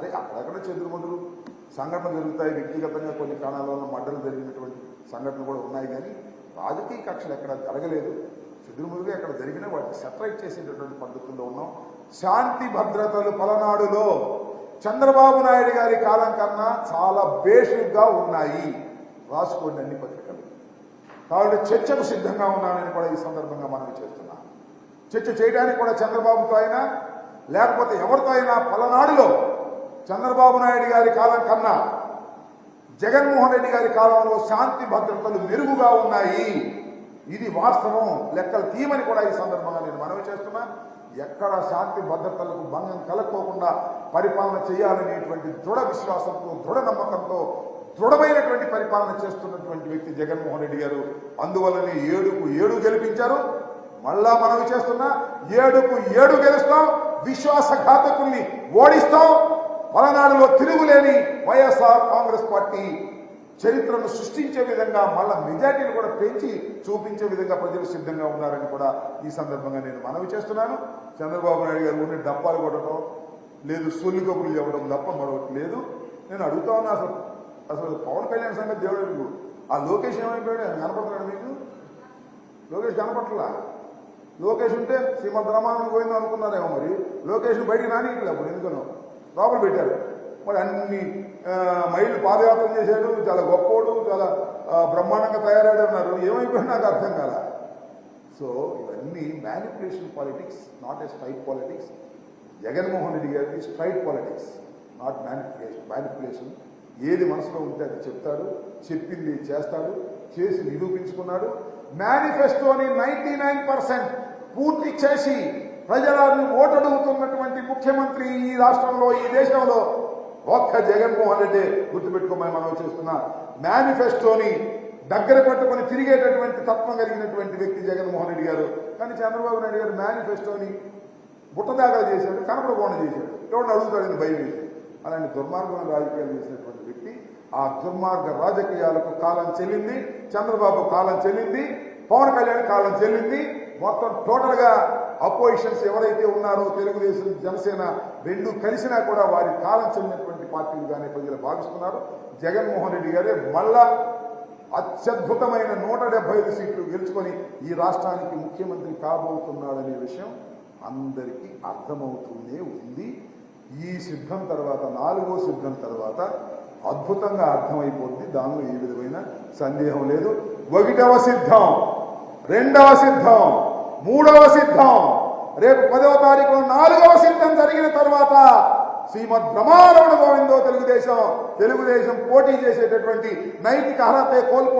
సరే అక్కడక్కడ చెదురుమదురు సంఘటనలు జరుగుతాయి, వ్యక్తిగతంగా కొన్ని కారణాల మడ్డలు జరిగినటువంటి సంఘటనలు కూడా ఉన్నాయి, కానీ రాజకీయ కక్షలు ఎక్కడ జరగలేదు. చెదురుమదురుగా ఎక్కడ జరిగినా వాటిని సెటరైట్ చేసేటటువంటి పద్ధతుల్లో ఉన్నాం. శాంతి భద్రతలు పలనాడులో చంద్రబాబు నాయుడు గారి కాలం కన్నా చాలా బేషుగ్గా ఉన్నాయి. రాసుకోండి అన్ని పత్రికలు. కాబట్టి చర్చకు సిద్ధంగా ఉన్నానని కూడా ఈ సందర్భంగా మనవి చేస్తున్నా. చర్చ చేయడానికి కూడా చంద్రబాబుతో అయినా లేకపోతే ఎవరితో అయినా పలనాడులో చంద్రబాబు నాయుడు గారి కాలం కన్నా జగన్మోహన్ రెడ్డి గారి కాలంలో శాంతి భద్రతలు మెరుగుగా ఉన్నాయి. ఇది వాస్తవం. లెక్కలు తీయమని కూడా ఈ సందర్భంగా నేను మనవి చేస్తున్నా. ఎక్కడ శాంతి భద్రతలకు భంగం కలగకోకుండా పరిపాలన చేయాలనేటువంటి దృఢ విశ్వాసంతో, దృఢ నమ్మకంతో దృఢమైనటువంటి పరిపాలన చేస్తున్నటువంటి వ్యక్తి జగన్మోహన్ రెడ్డి గారు. అందువల్లనే 7కు 7 గెలిపించారు. మళ్ళా మనవి చేస్తున్నా, 7కు 7 గెలుస్తాం, విశ్వాసఘాతకుల్ని ఓడిస్తాం. పలనాడులో తిరుగులేని వైఎస్ఆర్ కాంగ్రెస్ పార్టీ చరిత్రను సృష్టించే విధంగా మళ్ళా మెజార్టీని కూడా పెంచి చూపించే విధంగా ప్రజలు సిద్ధంగా ఉన్నారని కూడా ఈ సందర్భంగా నేను మనవి చేస్తున్నాను. చంద్రబాబు నాయుడు గారు ఉండే డప్పాలు కొట్టడం లేదు, సొల్లు కబుర్లు చెప్పడం తప్ప మరొకటి లేదు. నేను అడుగుతా ఉన్నా, అసలు పవన్ కళ్యాణ్ సంగతి దేవుడు, ఆ లోకేష్ ఏమైపోయాడు? కనపడుతున్నాడు మీకు? లోకేష్ కనపట్లా. లోకేష్ ఉంటే శ్రీమద్ రామాయణం పోయింది అనుకున్నారేమో. మరి లోకేష్ బయటికి రానియట్లేదు. అప్పుడు ఎందుకనో లోపల పెట్టారు. మరి అన్ని మైళ్ళు పాదయాత్ర చేశాడు, చాలా గొప్పోడు, చాలా బ్రహ్మాండంగా తయారయ్యాడు అన్నారు. ఏమైపోయింది నాకు అర్థం కాల. సో ఇవన్నీ manipulation politics, not a straight politics. Jaganmohan Reddy గారికి స్ట్రైట్ పాలిటిక్స్, నాట్ మ్యానిపులేషన్. ఏది మనసులో ఉంటే అది చెప్తాడు, చెప్పింది చేస్తాడు, చేసి నిరూపించుకున్నాడు. మేనిఫెస్టోని 99% పూర్తి చేసి ప్రజలను ఓటడుగుతున్నటువంటి ముఖ్యమంత్రి ఈ రాష్ట్రంలో, ఈ దేశంలో ఒక్క జగన్మోహన్ రెడ్డి. గుర్తుపెట్టుకోమని మనం చేస్తున్నా. మేనిఫెస్టోని దగ్గర పట్టుకొని తిరిగేటటువంటి తత్వం కలిగినటువంటి వ్యక్తి జగన్మోహన్ రెడ్డి గారు. కానీ చంద్రబాబు నాయుడు గారు మేనిఫెస్టోని బుట్టదాఖలు చేశాడు, కనపడకుండా చేశాడు. ఎవరిని అడుగుతాడని భయం వేసి. అలాంటి దుర్మార్గమైన రాజకీయాలు చేసినటువంటి వ్యక్తి. ఆ దుర్మార్గ రాజకీయాలకు కాలం చెల్లింది. చంద్రబాబు కాలం చెల్లింది, పవన్ కళ్యాణ్ కాలం చెల్లింది. మొత్తం టోటల్ గా అపోజిషన్స్ ఎవరైతే ఉన్నారో తెలుగుదేశం, జనసేన రెండు కలిసినా కూడా వారి కాలం చెల్లినటువంటి పార్టీలుగానే ప్రజలు భావిస్తున్నారు. జగన్మోహన్ రెడ్డి గారే మళ్ళా అత్యద్భుతమైన 175 సీట్లు గెలుచుకొని ఈ రాష్ట్రానికి ముఖ్యమంత్రి కాబోతున్నాడనే విషయం అందరికీ అర్థమవుతూనే ఉంది. ఈ సిద్ధం తర్వాత, 4వ సిద్ధం తర్వాత అద్భుతంగా అర్థమైపోతుంది. దానిలో ఏ విధమైన సందేహం లేదు. 1వ సిద్ధం, 2వ సిద్ధం, 3వ సిద్ధం, రేపు 10వ తారీఖున 4వ సిద్ధం జరిగిన తర్వాత శ్రీమద్ రమారమణ గోవిందో తెలుగుదేశం పోటీ చేసేటటువంటి నైతిక అర్హత కోల్పో